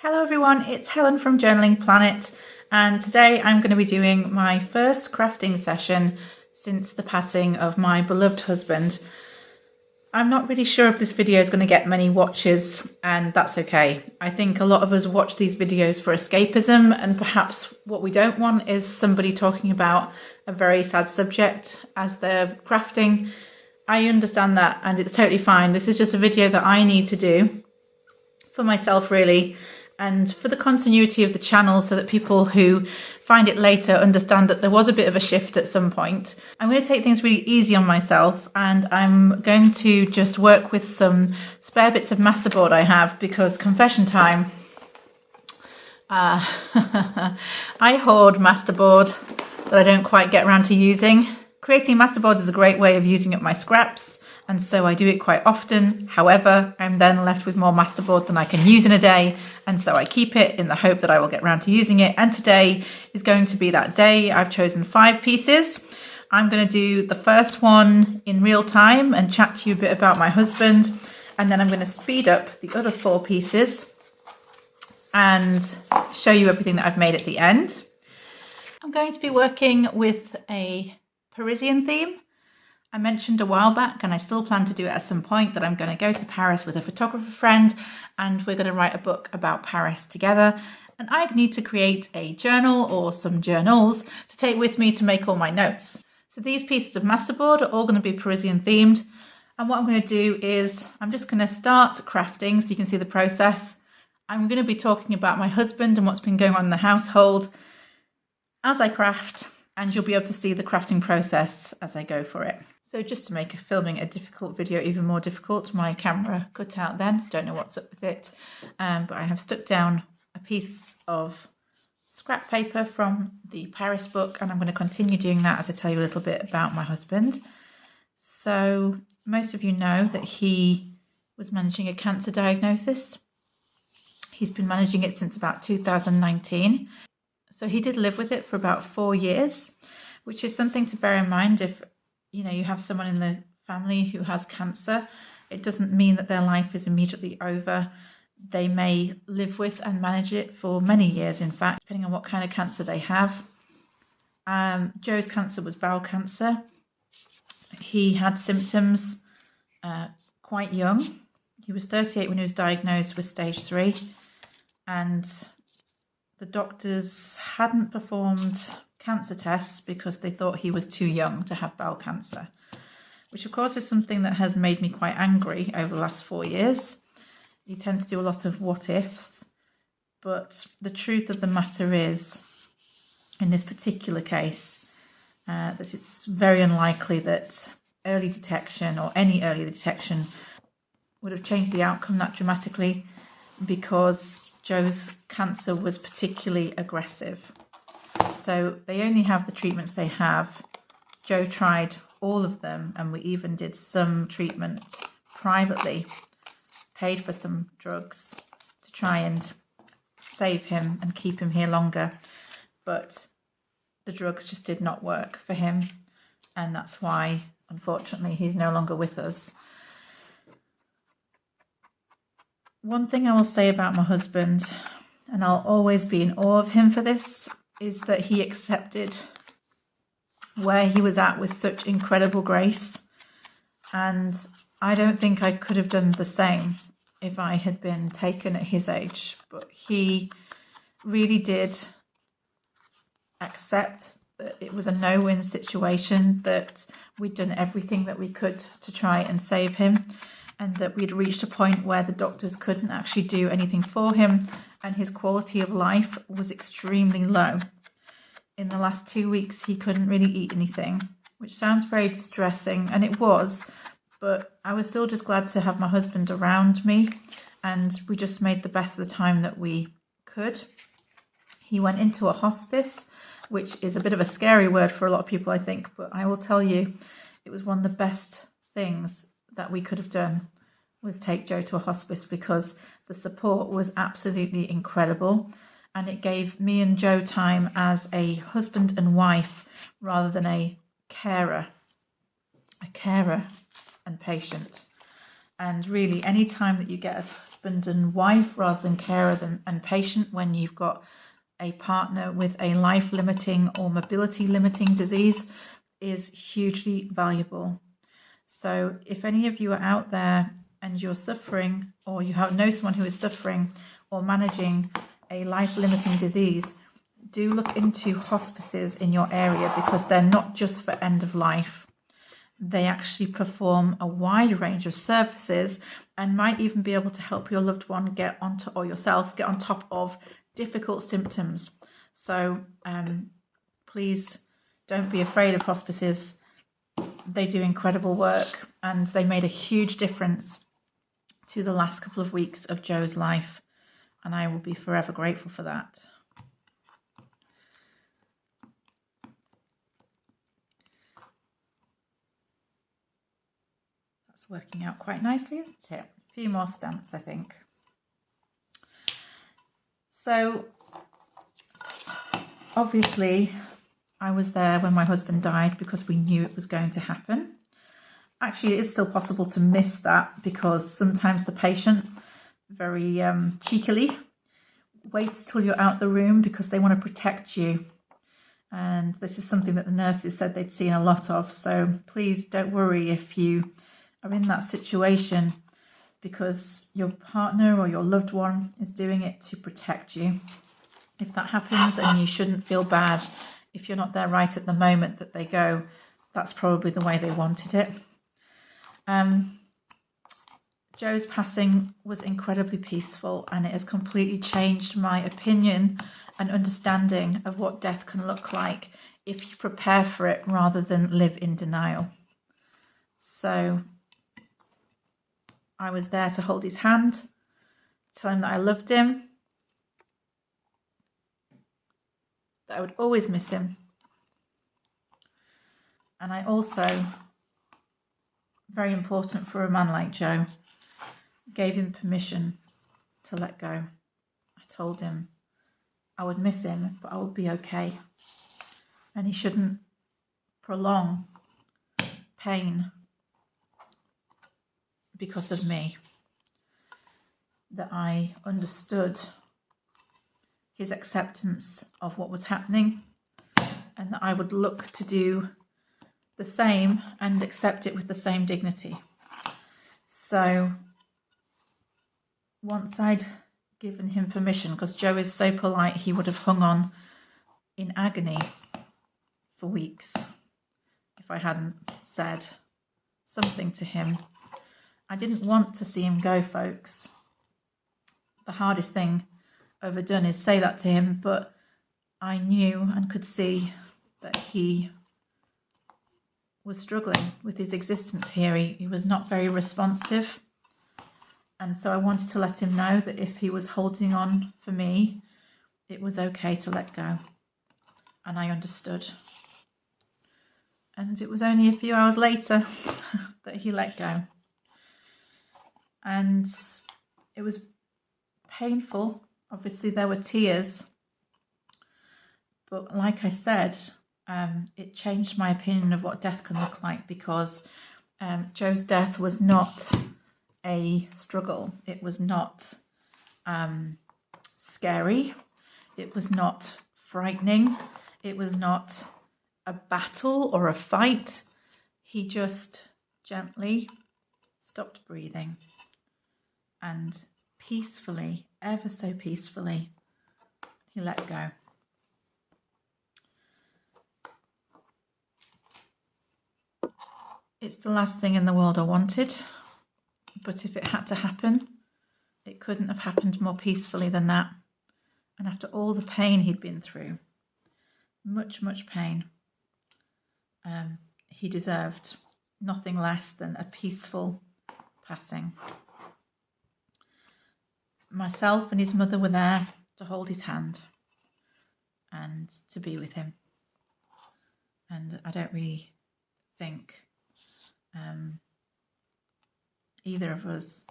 Hello everyone, it's Helen from Journaling Planet, and today I'm going to be doing my first crafting session since the passing of my beloved husband. I'm not really sure if this video is going to get many watches, and that's okay. I think a lot of us watch these videos for escapism, and perhaps what we don't want is somebody talking about a very sad subject as they're crafting. I understand that, and it's totally fine. This is just a video that I need to do for myself, really, and for the continuity of the channel, so that people who find it later understand that there was a bit of a shift at some point. I'm going to take things really easy on myself, and I'm going to just work with some spare bits of masterboard I have, because confession time, I hoard masterboard that I don't quite get around to using. Creating masterboards is a great way of using up my scraps, and so I do it quite often. However, I'm then left with more masterboard than I can use in a day, and so I keep it in the hope that I will get around to using it. And today is going to be that day. I've chosen 5 pieces. I'm going to do the first one in real time and chat to you a bit about my husband, and then I'm going to speed up the other 4 pieces and show you everything that I've made at the end. I'm going to be working with a Parisian theme. I mentioned a while back, and I still plan to do it at some point, that I'm going to go to Paris with a photographer friend, and we're going to write a book about Paris together. And I need to create a journal or some journals to take with me to make all my notes. So these pieces of masterboard are all going to be Parisian themed. And what I'm going to do is I'm just going to start crafting so you can see the process. I'm going to be talking about my husband and what's been going on in the household as I craft, and you'll be able to see the crafting process as I go for it. So just to make filming a difficult video even more difficult, my camera cut out then. Don't know what's up with it. But I have stuck down a piece of scrap paper from the Paris book, and I'm going to continue doing that as I tell you a little bit about my husband. So most of you know that he was managing a cancer diagnosis. He's been managing it since about 2019. So he did live with it for about 4 years, which is something to bear in mind. If you have someone in the family who has cancer, it doesn't mean that their life is immediately over. They may live with and manage it for many years, in fact, depending on what kind of cancer they have. Joe's cancer was bowel cancer. He had symptoms quite young. He was 38 when he was diagnosed with stage 3, and the doctors hadn't performed cancer tests because they thought he was too young to have bowel cancer, which of course is something that has made me quite angry over the last 4 years. You tend to do a lot of what ifs, but the truth of the matter is, in this particular case, that it's very unlikely that early detection or any early detection would have changed the outcome that dramatically, because Joe's cancer was particularly aggressive. So they only have the treatments they have. Joe tried all of them, and we even did some treatment privately, paid for some drugs to try and save him and keep him here longer. But the drugs just did not work for him, and that's why, unfortunately, he's no longer with us. One thing I will say about my husband, and I'll always be in awe of him for this, is that he accepted where he was at with such incredible grace. And I don't think I could have done the same if I had been taken at his age. But he really did accept that it was a no-win situation, that we'd done everything that we could to try and save him, and that we'd reached a point where the doctors couldn't actually do anything for him, and his quality of life was extremely low. In the last 2 weeks, he couldn't really eat anything, which sounds very distressing, and it was, but I was still just glad to have my husband around me, and we just made the best of the time that we could. He went into a hospice, which is a bit of a scary word for a lot of people, I think, but I will tell you, it was one of the best things that we could have done, was take Joe to a hospice, because the support was absolutely incredible, and it gave me and Joe time as a husband and wife rather than a carer and patient. And really, any time that you get as husband and wife rather than carer and patient when you've got a partner with a life-limiting or mobility-limiting disease is hugely valuable. So if any of you are out there and you're suffering, or you know someone who is suffering or managing a life-limiting disease, do look into hospices in your area, because they're not just for end of life. They actually perform a wide range of services and might even be able to help your loved one or yourself get on top of difficult symptoms. So please don't be afraid of hospices. They do incredible work, and they made a huge difference to the last couple of weeks of Joe's life, and I will be forever grateful for that. That's working out quite nicely, isn't it? A few more stamps, I think. So obviously I was there when my husband died because we knew it was going to happen. Actually, it is still possible to miss that, because sometimes the patient very cheekily waits till you're out the room because they want to protect you. And this is something that the nurses said they'd seen a lot of. So please don't worry if you are in that situation, because your partner or your loved one is doing it to protect you. If that happens, and you shouldn't feel bad if you're not there right at the moment that they go, that's probably the way they wanted it. Joe's passing was incredibly peaceful, and it has completely changed my opinion and understanding of what death can look like if you prepare for it rather than live in denial. So I was there to hold his hand, tell him that I loved him, that I would always miss him. And I also, very important for a man like Joe, gave him permission to let go. I told him I would miss him, but I would be okay. And he shouldn't prolong pain because of me. That I understood his acceptance of what was happening, and that I would look to do the same and accept it with the same dignity. So once I'd given him permission, because Joe is so polite, he would have hung on in agony for weeks if I hadn't said something to him. I didn't want to see him go, folks. The hardest thing I've ever done is say that to him, but I knew and could see that he was struggling with his existence here. He was not very responsive. And so I wanted to let him know that if he was holding on for me, it was okay to let go. And I understood. And it was only a few hours later that he let go. And it was painful. Obviously, there were tears. But like I said, it changed my opinion of what death can look like, because Joe's death was not a struggle. It was not scary. It was not frightening. It was not a battle or a fight. He just gently stopped breathing, and peacefully, ever so peacefully, he let go. It's the last thing in the world I wanted, but if it had to happen, it couldn't have happened more peacefully than that. And after all the pain he'd been through, much, much pain, he deserved nothing less than a peaceful passing. Myself and his mother were there to hold his hand and to be with him. And I don't really think either of us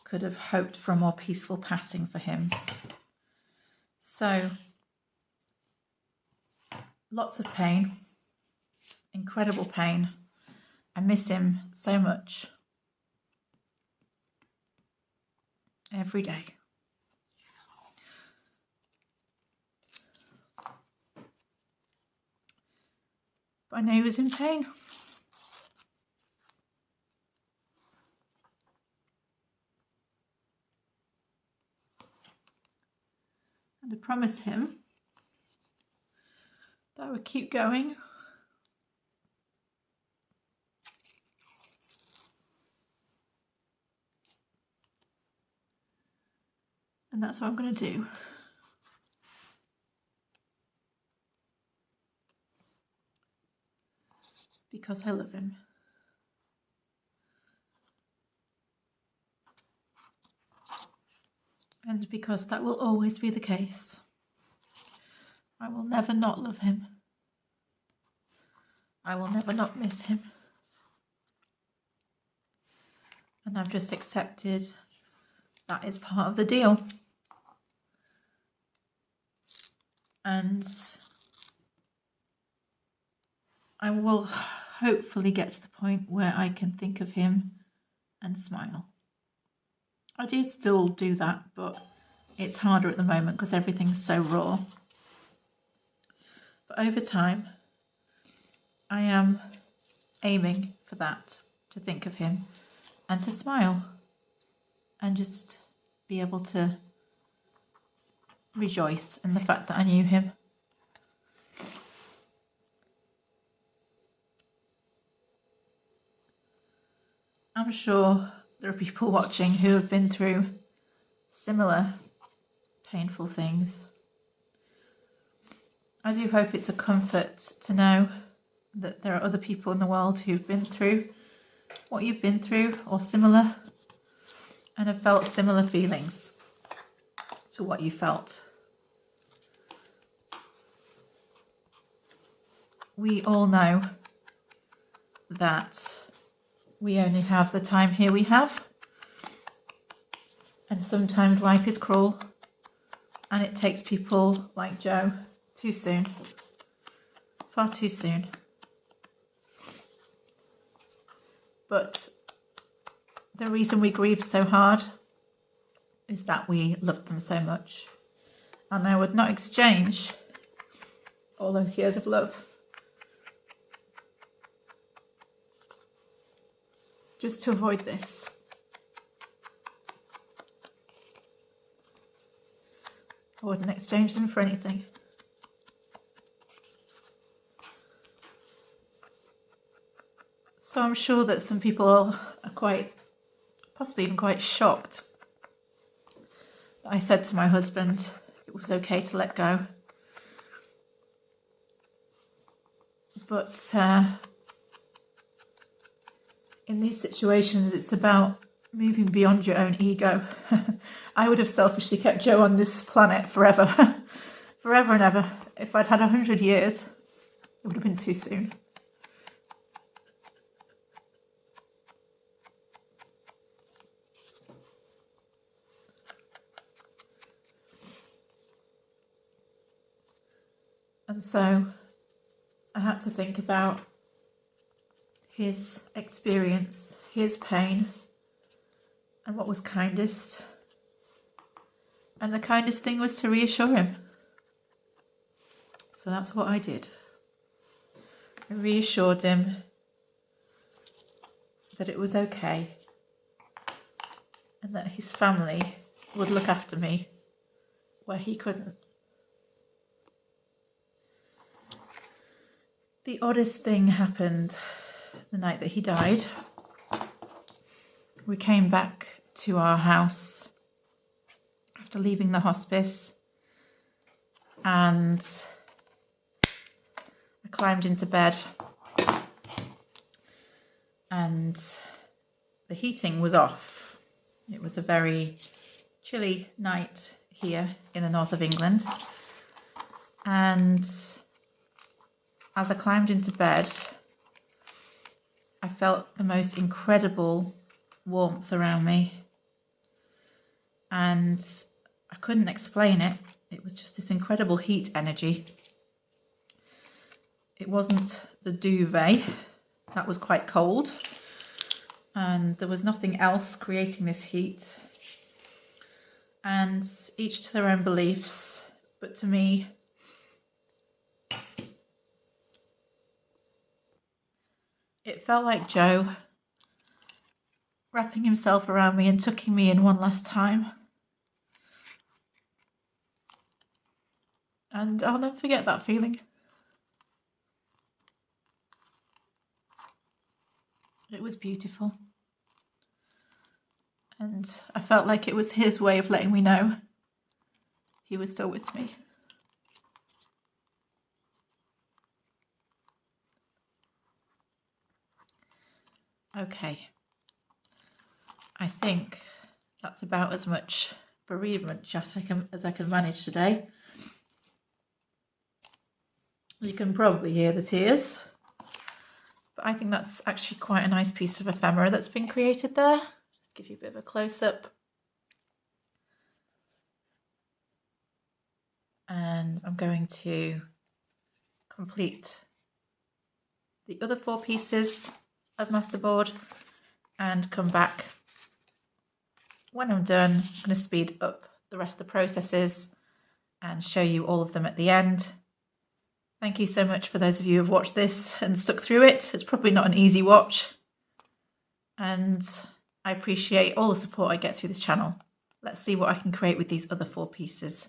could have hoped for a more peaceful passing for him. So, lots of pain, incredible pain. I miss him so much. every day. But I know he was in pain. And I promised him that I would keep going. And that's what I'm going to do. Because I love him. And because that will always be the case. I will never not love him. I will never not miss him. And I've just accepted that is part of the deal. And I will hopefully get to the point where I can think of him and smile. I do still do that, but it's harder at the moment because everything's so raw. But over time, I am aiming for that, to think of him and to smile and just be able to rejoice in the fact that I knew him. I'm sure there are people watching who have been through similar painful things. I do hope it's a comfort to know that there are other people in the world who've been through what you've been through or similar and have felt similar feelings to what you felt. We all know that we only have the time here we have, and sometimes life is cruel and it takes people like Joe too soon, far too soon. But the reason we grieve so hard is that we loved them so much, and I would not exchange all those years of love just to avoid this. I wouldn't exchange them for anything. So I'm sure that some people are quite, possibly even quite shocked that I said to my husband it was okay to let go. But in these situations, it's about moving beyond your own ego. I would have selfishly kept Joe on this planet forever, forever and ever. If I'd had 100 years, it would have been too soon. And so I had to think about his experience, his pain, and what was kindest. And the kindest thing was to reassure him. So that's what I did. I reassured him that it was okay and that his family would look after me where he couldn't. The oddest thing happened the night that he died. We came back to our house after leaving the hospice, and I climbed into bed, and the heating was off. It was a very chilly night here in the north of England, and as I climbed into bed, I felt the most incredible warmth around me, and I couldn't explain it. It was just this incredible heat energy. It wasn't the duvet, that was quite cold, and there was nothing else creating this heat. and each to their own beliefs, but to me, it felt like Joe wrapping himself around me and tucking me in one last time. And I'll never forget that feeling. It was beautiful. And I felt like it was his way of letting me know he was still with me. Okay. I think that's about as much bereavement chat as I can manage today. You can probably hear the tears, but I think that's actually quite a nice piece of ephemera that's been created there. Just give you a bit of a close-up. And I'm going to complete the other 4 pieces of masterboard and come back. When I'm done, I'm going to speed up the rest of the processes and show you all of them at the end. Thank you so much for those of you who have watched this and stuck through it. It's probably not an easy watch, and I appreciate all the support I get through this channel. Let's see what I can create with these other 4 pieces.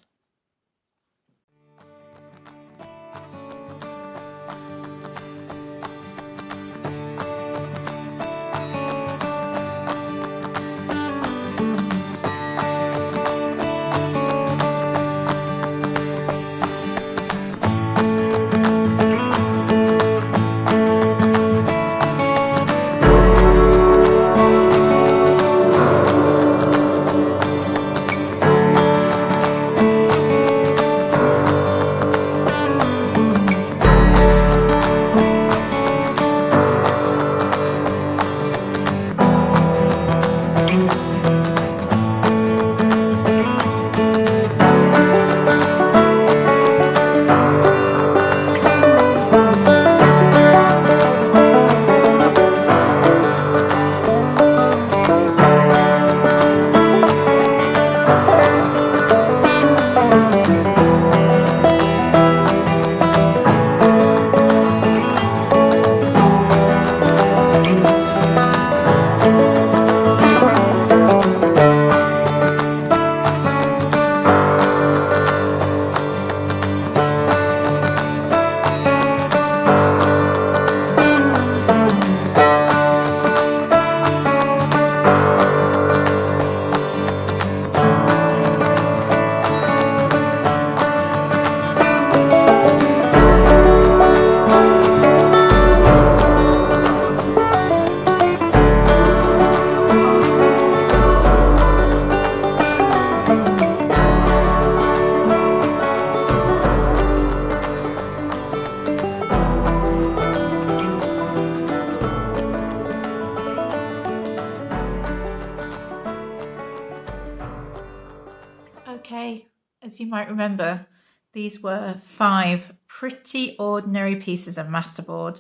Okay, as you might remember, these were 5 pretty ordinary pieces of masterboard,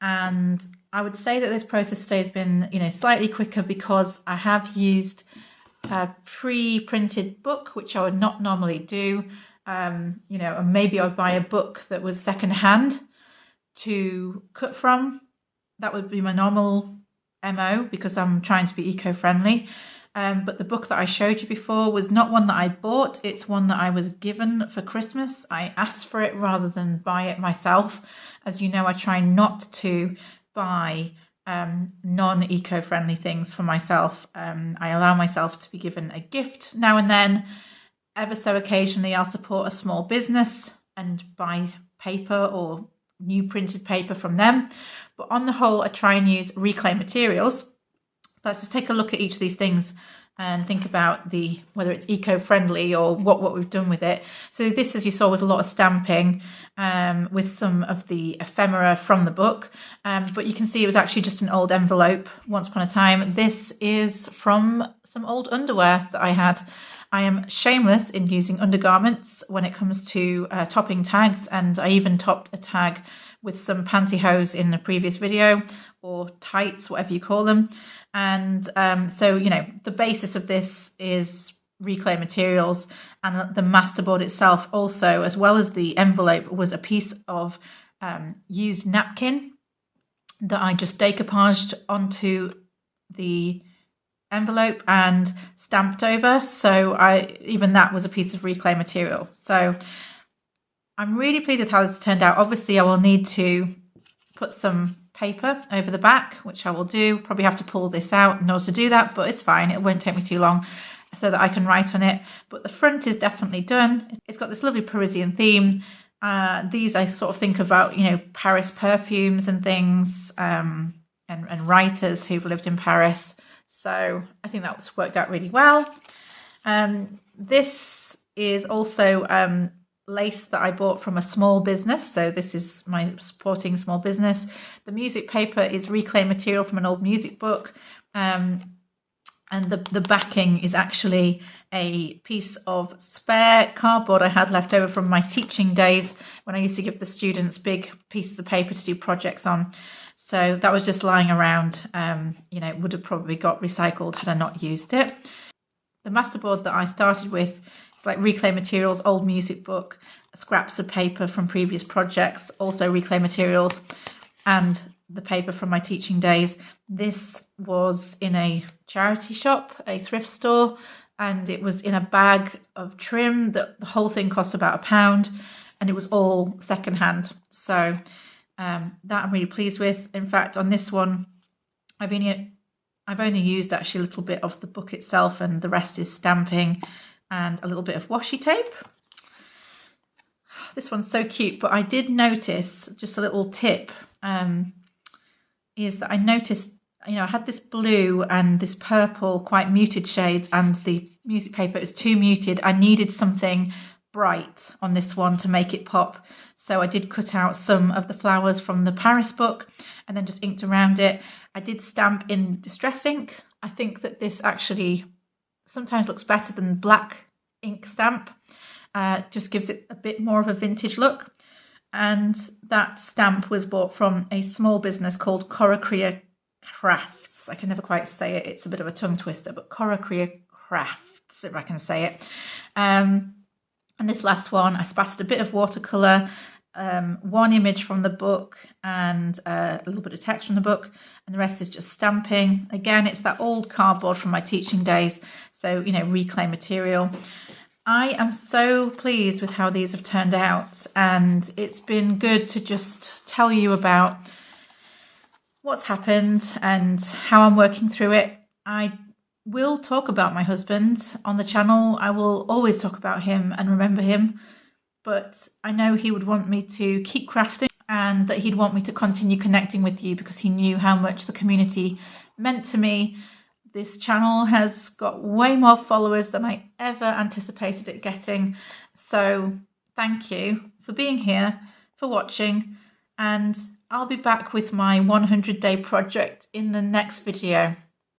and I would say that this process today has been, slightly quicker because I have used a pre-printed book, which I would not normally do. And maybe I'd buy a book that was secondhand to cut from. That would be my normal MO because I'm trying to be eco-friendly. But the book that I showed you before was not one that I bought. It's one that I was given for Christmas. I asked for it rather than buy it myself. As you know, I try not to buy non-eco-friendly things for myself. I allow myself to be given a gift now and then. Ever so occasionally, I'll support a small business and buy paper or new printed paper from them. But on the whole, I try and use reclaimed materials. So let's just take a look at each of these things and think about whether it's eco-friendly or what we've done with it. So this, as you saw, was a lot of stamping with some of the ephemera from the book. But you can see it was actually just an old envelope once upon a time. This is from some old underwear that I had. I am shameless in using undergarments when it comes to topping tags, and I even topped a tag with some pantyhose in the previous video, or tights, whatever you call them. And so, the basis of this is reclaimed materials, and the masterboard itself also, as well as the envelope, was a piece of used napkin that I just decoupaged onto the envelope and stamped over. So even that was a piece of reclaimed material. So I'm really pleased with how this turned out. Obviously I will need to put some paper over the back, which I will do. Probably have to pull this out in order to do that, but it's fine, it won't take me too long, so that I can write on it. But the front is definitely done. It's got this lovely Parisian theme. These I sort of think about, you know, Paris perfumes and things, and writers who've lived in Paris. So I think that's worked out really well. This is also lace that I bought from a small business. So this is my supporting small business. The music paper is reclaimed material from an old music book. And the backing is actually a piece of spare cardboard I had left over from my teaching days when I used to give the students big pieces of paper to do projects on. So that was just lying around. You know, it would have probably got recycled had I not used it. The masterboard that I started with, it's like reclaimed materials, old music book, scraps of paper from previous projects, also reclaimed materials, and the paper from my teaching days. This was in a charity shop, a thrift store, and it was in a bag of trim. The whole thing cost about £1, and it was all secondhand. So that I'm really pleased with. In fact, on this one, I've only used actually a little bit of the book itself, and the rest is stamping and a little bit of washi tape. This one's so cute, but I did notice, just a little tip, is that I noticed, you know, I had this blue and this purple, quite muted shades, and the music paper is too muted. I needed something bright on this one to make it pop. So I did cut out some of the flowers from the Paris book and then just inked around it. I did stamp in distress ink. I think that this actually sometimes looks better than black ink stamp. Just gives it a bit more of a vintage look. And that stamp was bought from a small business called Coracria Crafts. I can never quite say it. It's a bit of a tongue twister, but Coracria Crafts, if I can say it. And this last one, I spattered a bit of watercolour, one image from the book and a little bit of text from the book, and the rest is just stamping. Again, it's that old cardboard from my teaching days, so, you know, reclaimed material. I am so pleased with how these have turned out, and it's been good to just tell you about what's happened and how I'm working through it. I will talk about my husband on the channel. I will always talk about him and remember him, but I know he would want me to keep crafting and that he'd want me to continue connecting with you because he knew how much the community meant to me. This channel has got way more followers than I ever anticipated it getting. So thank you for being here, for watching, and I'll be back with my 100-day project in the next video.